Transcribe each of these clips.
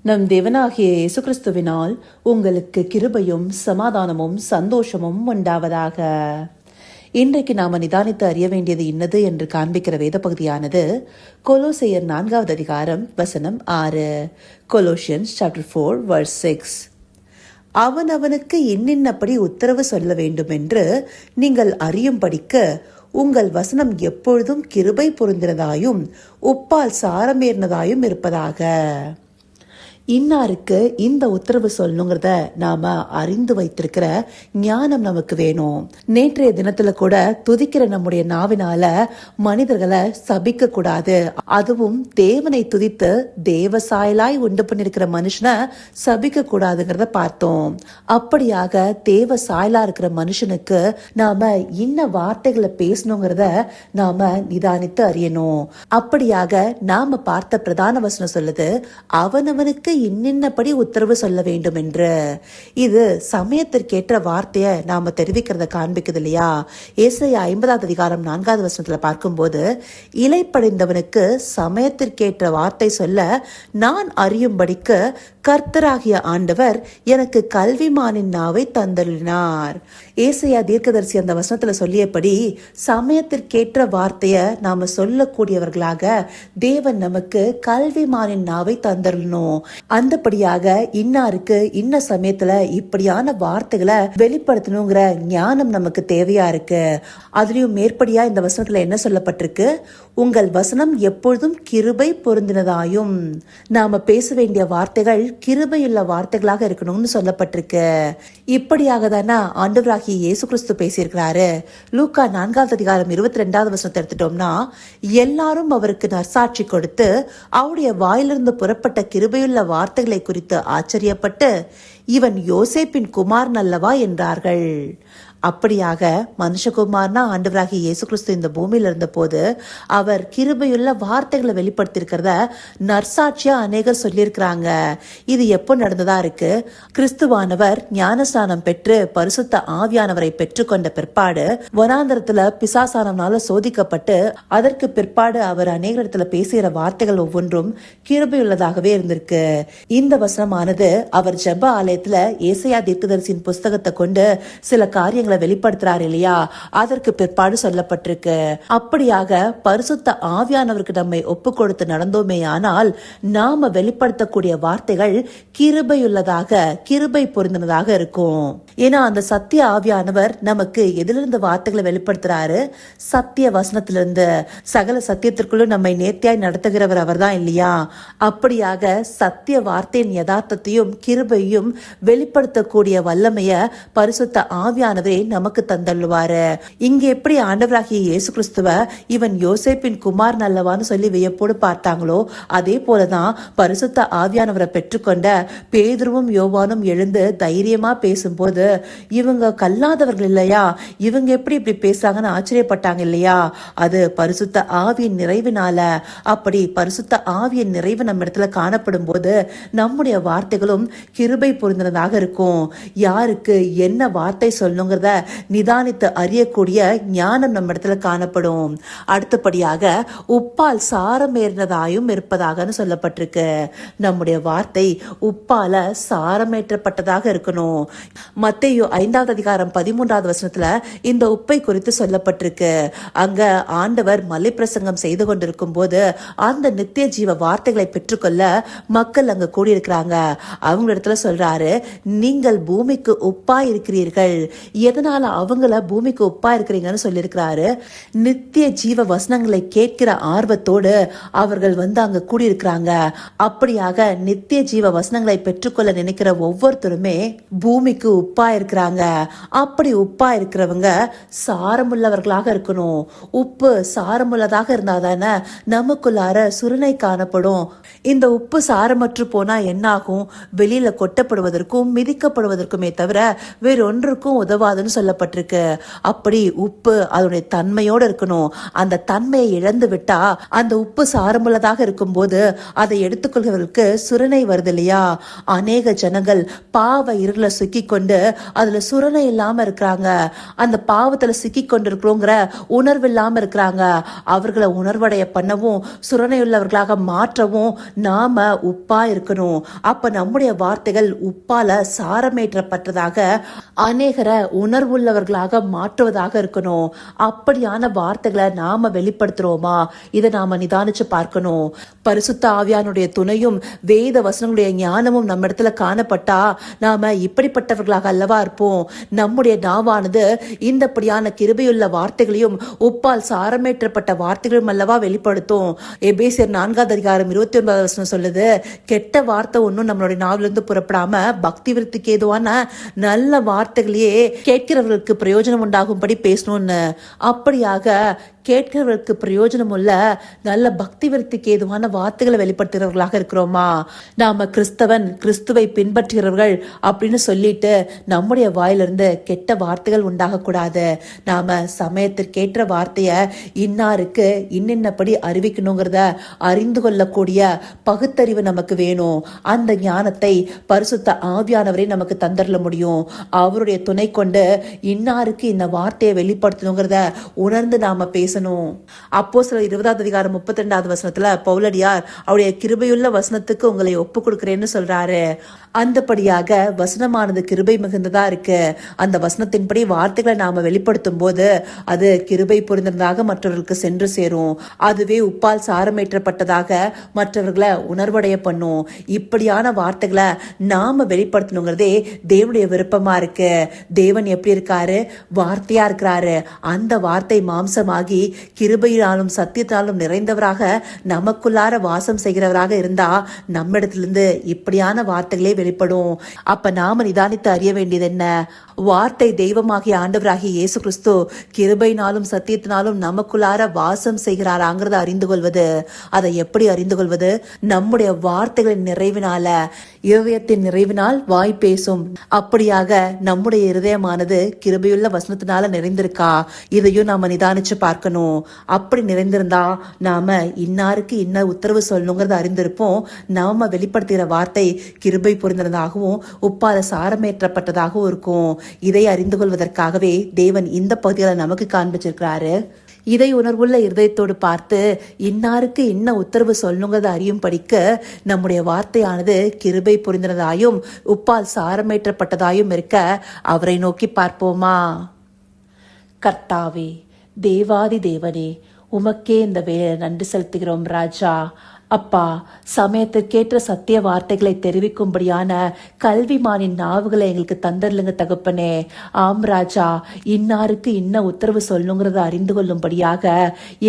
நம் தேவனாகிய இயேசு கிறிஸ்துவினால் உங்களுக்கு கிருபையும் சமாதானமும் சந்தோஷமும் உண்டாவதாக. இன்றைக்கு நாம நிதானித்து அறிய வேண்டியது இன்னது என்று காண்பிக்கிற வேத பகுதியானது கொலோசையர் 4வது அதிகாரம் வசனம் 6. Colossians chapter 4 verse 6. அவனவனுக்கு இன்னின்னபடி உத்தரவு சொல்ல வேண்டும் என்று நீங்கள் அறியும்படிக்கு உங்கள் வசனம் எப்பொழுதும் கிருபை பொருந்தினதாயும் உப்பால் சாரமேறினதாயும் இருப்பதாக. இன்னாருக்கு இந்த உத்தரவு சொல்லணுங்கிறத நாம அறிந்து வைத்திருக்கிற ஞானம் நமக்கு வேணும். நேற்றைய தினத்துல கூட துதிக்கிற நம்முடைய நாவினால மனிதர்களை சபிக்க கூடாது. அதுவும் தேவனை துதித்து தேவ சாயலாய் உண்டு பண்ணிருக்கிற மனுஷனை சபிக்க கூடாதுங்கிறத பார்த்தோம். அப்படியாக தேவ சாயலா இருக்கிற மனுஷனுக்கு நாம இன்ன வார்த்தைகளை பேசணுங்கிறத நாம நிதானித்து அறியணும். அப்படியாக நாம பார்த்த பிரதான வசனம் சொல்லுது, அவனவனுக்கு இன்னின்னபடி உத்தரவு சொல்ல வேண்டும் என்று. இது சமயத்திற்கேற்ற வார்த்தைய நாம தெரிவிக்கிறத காண்பிக்குது இல்லையா? ஏசாயா 50வது அதிகாரம் 4வது வசனத்துல பார்க்கும்போது, இலைப்படைந்தவனுக்கு சமயத்திற்கேற்ற வார்த்தை சொல்ல நான் அறியும்படிக்கு கர்த்தராகிய ஆண்டவர் எனக்கு கல்விமானின் நாவை தந்தருளினார். ஏசாயா தீர்க்கதரிசி அந்த வசனத்துல சொல்லியபடி சமயத்திற்கேற்ற வார்த்தைய நாம சொல்லக்கூடியவர்களாக தேவன் நமக்கு கல்விமானின் நாவை தந்தருளணும். அந்தபடியாக இன்னாருக்கு இன்ன சமயத்துல இப்படியான வார்த்தைகளை வெளிப்படுத்தணுங்கிற ஞானம் நமக்கு தேவையா இருக்கு. அதுலயும் மேற்படியா இந்த வசனத்துல என்ன சொல்லப்பட்டிருக்கு? உங்கள் வசனம் எப்பொழுதும் கிருபை பொருந்தினதாயும். நாம பேச வேண்டிய வார்த்தைகள் கிருபையுள்ள வார்த்தைகளாக இருக்கணும்னு சொல்லப்பட்டிருக்கு. இப்படியாக தானே ஆண்டவராகிய இயேசு கிறிஸ்து பேசியிருக்கிறாரு. லூக்கா 4வது அதிகாரம் 22வது வசனத்தை எடுத்துட்டோம்னா, எல்லாரும் அவருக்கு நற்சாட்சி கொடுத்து அவருடைய வாயிலிருந்து புறப்பட்ட கிருபையுள்ள வார்த்தைகளை குறித்து ஆச்சரியப்பட்டு, இவன் யோசேப்பின் குமாரன் அல்லவா என்றார்கள். அப்படியாக மனுஷகுமார்னா ஆண்டவராகிய இயேசு கிறிஸ்து இந்த பூமியில இருந்த போது அவர் கிருபையுள்ள வார்த்தைகளை வெளிப்படுத்தியிருக்கிறத நற்சாட்சியா அநேகர் சொல்லியிருக்கிறாங்க. இது எப்போ நடந்ததா இருக்கு? கிறிஸ்துவானவர் ஞானஸ்நானம் பெற்று பரிசுத்த ஆவியானவரை பெற்றுக்கொண்ட பிற்பாடு வனாந்தரத்துல பிசாசானவனால சோதிக்கப்பட்டு அதற்கு பிற்பாடு அவர் அநேக இடத்துல பேசுகிற வார்த்தைகள் ஒவ்வொன்றும் கிருபையுள்ளதாகவே இருந்திருக்கு. இந்த வசனமானது அவர் ஜெப ஆலயத்துல ஏசாயா தீர்க்கதரிசியின் புஸ்தகத்தை கொண்டு சில காரியங்களை வெளிப்படுத்துறாரு இல்லையா? அதற்கு பிற்பாடு சொல்லப்பட்டிருக்கு. அப்படியாக பரிசுத்த ஆவியானவருக்கு நம்மை ஒப்பு கொடுத்து நடந்தோமே ஆனால் நாம வெளிப்படுத்தக்கூடிய வார்த்தைகள் கிருபையுள்ளதாக கிருபை பொருந்தினதாக இருக்கும். ஏன்னா அந்த சத்திய ஆவியானவர் நமக்கு எதிலிருந்து வார்த்தைகளை வெளிப்படுத்துறாரு? சத்திய வசனத்திலிருந்து. சகல சத்தியத்திற்குள்ளும் நம்மை நேர்த்தியாய் நடத்துகிறவர் அவர் தான் இல்லையா? அப்படியாக சத்திய வார்த்தையின் யதார்த்தத்தையும் கிருபையும் வெளிப்படுத்தக்கூடிய வல்லமைய பரிசுத்த ஆவியானவரே நமக்கு தந்தள்ளுவாரு. இங்க எப்படி ஆண்டவராகிய இயேசு கிறிஸ்துவ இவன் யோசேப்பின் குமாரன் அல்லவான்னு சொல்லி வியப்போடு பார்த்தாங்களோ, அதே போலதான் பரிசுத்த ஆவியானவரை பெற்றுக்கொண்ட பேதுருவும் யோவானும் எழுந்து தைரியமா பேசும்போது இவங்க கல்லாதவர்கள் இல்லையா, இவங்க எப்படி இப்படி பேசுறாங்கன்னு ஆச்சரியப்பட்டாங்க இல்லையா? அது பரிசுத்த ஆவியின் நிறைவினால. அப்படி பரிசுத்த ஆவியின் நிறைவு நம்ம இடத்துல காணப்படும் போது நம்முடைய வார்த்தைகளும் கிருபை பொருந்தினதாக இருக்கும். யாருக்கு என்ன வார்த்தை சொல்லணுங்கிறத நிதானித்து அறியக்கூடிய ஞானம் நம்ம இடத்துல காணப்படும். அடுத்தபடியாக உப்பால் சாரமேறினதாயும் இருப்பதாக சொல்லப்பட்டிருக்கு. நம்முடைய வார்த்தை உப்பால சாரமேற்றப்பட்டதாக இருக்கணும். மத்தேயு 5வது அதிகாரம் 13வது வசனத்துல இந்த உப்பை குறித்து சொல்லப்பட்டிருக்கு. அங்க ஆண்டவர் மலை பிரசங்கம் செய்து கொண்டிருக்கும் போது அந்த நித்திய ஜீவ வார்த்தைகளை பெற்றுக்கொள்ள மக்கள் அங்க கூடியிருக்கிறாங்க. அவங்க இடத்துல சொல்றாரு, நீங்கள் பூமிக்கு உப்பா இருக்கிறீர்கள். எதனால அவங்கள பூமிக்கு உப்பா இருக்கிறீங்கன்னு சொல்லியிருக்கிறாரு. நித்திய ஜீவ வசனங்களை கேட்கிற ஆர்வத்தோடு அவர்கள் அங்க கூடியிருக்கிறாங்க. அப்படியாக நித்திய ஜீவ வசனங்களை பெற்றுக்கொள்ள நினைக்கிற ஒவ்வொருத்தருமே பூமிக்கு உப்பா இருக்கிறாங்க. அப்படி உப்பா இருக்கிறவங்க சாரமுள்ளவர்களாக இருக்கணும். உப்பு சாரமுள்ளதாக இருந்தாதானே நமக்குள்ளார சுருணை காணப்படும். இந்த உப்பு சாரமற்று போனா என்ன ஆகும்? வெளியில கொட்டப்படுவதற்கும் மிதிக்கப்படுவதற்குமே தவிர வேறொன்றுக்கும் உதவாதுன்னு கூடாதுன்னு சொல்லப்பட்டிருக்கு. அப்படி உப்பு அதனுடைய தன்மையோட இருக்கணும். அந்த தன்மையை இழந்து விட்டா அந்த உப்பு சாரமுள்ளதாக இருக்கும்போது அதை எடுத்துக்கொள்கிறவர்களுக்கு சுரணை வருது இல்லையா? அநேக ஜனங்கள் பாவ இருள சிக்கி கொண்டு அதுல சுரணை இல்லாம இருக்கிறாங்க. அந்த பாவத்துல சிக்கி கொண்டு இருக்கிறோங்கிற உணர்வு இல்லாம இருக்கிறாங்க. அவர்களை உணர்வடைய பண்ணவும் சுரணை உள்ளவர்களாக மாற்றவும் நாம உப்பா இருக்கணும். அப்ப நம்முடைய வார்த்தைகள் உப்பால சாரமேற்றப்பட்டதாக அநேகரை உணர்வுள்ளவர்களாக மாற்றுவதாக இருக்கணும். அப்படியான வார்த்தைகளை நாம வெளிப்படுத்துறோமா? இதை நாம நிதானிச்சு பார்க்கணும். பரிசுத்த ஆவியானுடைய துணையும் வேத வசனங்களுடைய ஞானமும் நம்ம இடத்துல காணப்பட்டா நாம இப்படிப்பட்டவர்களாக அல்லவா இருப்போம். நம்முடைய நாவானது இந்தப்படியான கிருபையுள்ள வார்த்தைகளையும் உப்பால் சாரமேற்றப்பட்ட வார்த்தைகளும் அல்லவா வெளிப்படுத்தும். எபேசியர் 4:29 சொல்லுது, கெட்ட வார்த்தை ஒன்னும் நம்மளுடைய நாவிலிருந்து புறப்படாம பக்தி விருத்திக்கு ஏதுவான நல்ல வார்த்தைகளையே கேட்கிறவர்களுக்கு பிரயோஜனம் உண்டாகும்படி பேசணும்னு. அப்படியாக கேட்கிறவர்களுக்கு பிரயோஜனம் உள்ள நல்ல பக்தி விருத்திக்கு ஏதுவான வார்த்தைகளை வெளிப்படுத்துகிறவர்களாக இருக்கிறோமா? நாம கிறிஸ்துவை பின்பற்றுகிறவர்கள் அப்படின்னு சொல்லிட்டு நம்முடைய வாயிலிருந்து கெட்ட வார்த்தைகள் உண்டாக கூடாது. நாம சமயத்திற்கேற்ற வார்த்தைய இன்னாருக்கு இன்னின்னபடி அறிவிக்கணுங்கிறத அறிந்து கொள்ளக்கூடிய பகுத்தறிவு நமக்கு வேணும். அந்த ஞானத்தை பரிசுத்த ஆவியானவரை நமக்கு தந்தரல முடியும். அவருடைய துணை கொண்டு இன்னாருக்கு இந்த வார்த்தையை வெளிப்படுத்தணுங்கிறத உணர்ந்து நாம பேச. அப்போஸ்தலர் 20:32 பவுலடியார் அவருடைய கிருபையுள்ள வசனத்துக்கு உங்களை ஒப்பு கொடுக்கிறேன்னு சொல்றாரு. அந்தபடியாக வசனமானது கிருபை மிகுந்ததா இருக்கு. அந்த வசனத்தின்படி வார்த்தைகளை நாம வெளிப்படுத்தும் போது அது கிருபை புரிந்ததாக மற்றவர்களுக்கு சென்று சேரும். அதுவே உப்பால் சாரமேற்றப்பட்டதாக மற்றவர்களை உணர்வடைய பண்ணும். இப்படியான வார்த்தைகளை நாம வெளிப்படுத்தணுங்கிறதே தேவனுடைய விருப்பமா இருக்கு. தேவன் எப்படி இருக்காரு? வார்த்தையா இருக்கிறாரு. அந்த வார்த்தை மாம்சமாகி கிருபையினாலும் சத்தியத்தாலும் நிறைந்தவராக நமக்குள்ளார வாசம் செய்கிறவராக இருந்தா நம்மிடத்திலிருந்து இப்படியான வார்த்தைகளே வெளிப்படும். அப்ப நாம நிதானித்து அறிய வேண்டியது என்ன? வார்த்தை தெய்வமாகிய ஆண்டவராகிய இயேசு கிறிஸ்து கிருபையினாலும் சத்தியத்தினாலும் நமக்குள்ளார வாசம் செய்கிறாராங்கிறத அறிந்து கொள்வது. அதை எப்படி அறிந்து கொள்வது? நம்முடைய வார்த்தைகளின் நிறைவினால, இருதயத்தின் நிறைவினால் வாய் பேசும். அப்படியாக நம்முடைய இருதயமானது கிருபையுள்ள வசனத்தினால நிறைந்திருக்கா? இதையும் நாம நிதானிச்சு பார்க்கணும். அப்படி நிறைந்திருந்தா நாம இன்னாருக்கு இன்ன உத்தரவு சொல்லணுங்கிறத அறிந்திருப்போம். நாம வெளிப்படுத்துகிற வார்த்தை கிருபை புரிந்ததாகவும் உப்பால சாரமேற்றப்பட்டதாகவும் இருக்கும். இதை அறிந்து கொள்வதற்காகவே தேவன் இந்த பகுதிகளை நமக்கு காண்பிச்சிருக்கிறாரு. இதை உணர்வுள்ள இருதயத்தோடு பார்த்து இன்னாருக்கு இன்ன உத்தரவு சொல்லுங்கிறத அறியும் படிக்க நம்முடைய வார்த்தையானது கிருபை புரிந்ததாயும் உப்பால் சாரமேற்றப்பட்டதாயும் இருக்க அவரை நோக்கி பார்ப்போமா? கர்த்தாவே, தேவாதி தேவனே, உமக்கே இந்த வேலை நன்றி செலுத்துகிறோம் ராஜா. அப்பா, சமயத்திற்கேற்ற சத்திய வார்த்தைகளை தெரிவிக்கும்படியான கல்விமானின் நாவுகளை எங்களுக்கு தந்தரலுங்க தகப்பனே. ஆம் ராஜா, இன்னாருக்கு இன்ன உத்தரவு சொல்லுங்கிறத அறிந்து கொள்ளும்படியாக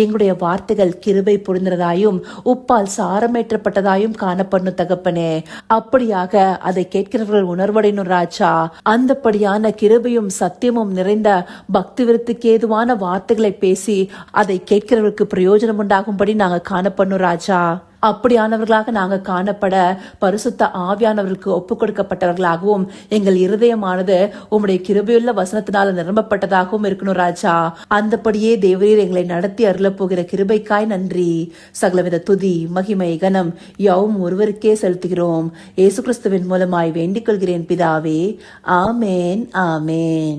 எங்களுடைய வார்த்தைகள் கிருபை புரிந்ததாயும் உப்பால் சாரமேற்றப்பட்டதாயும் காணப்படணும் தகப்பனே. அப்படியாக அதை கேட்கிறவர்கள் உணர்வடையணும் ராஜா. அந்தபடியான கிருபையும் சத்தியமும் நிறைந்த பக்தி விருத்திக்கு ஏதுவான வார்த்தைகளை பேசி அதை கேட்கிறவர்களுக்கு பிரயோஜனம் உண்டாகும்படி நாங்க காணப்படணும் ராஜா. அப்படியானவர்களாக நாங்கள் காணப்பட பரிசுத்த ஆவியானவர்களுக்கு ஒப்பு கொடுக்கப்பட்டவர்களாகவும் எங்கள் இருதயமானது உம்முடைய கிருபையுள்ள வசனத்தினால நிரம்பப்பட்டதாகவும் இருக்கணும் ராஜா. அந்தபடியே தேவரீர் எங்களை நடத்தி அருள போகிற கிருபைக்காய் நன்றி. சகலவித துதி மகிமை கனம் யாவும் ஒருவருக்கே செலுத்துகிறோம். இயேசு கிறிஸ்துவின் மூலமாய் வேண்டிக் கொள்கிறேன் பிதாவே. ஆமேன், ஆமேன்.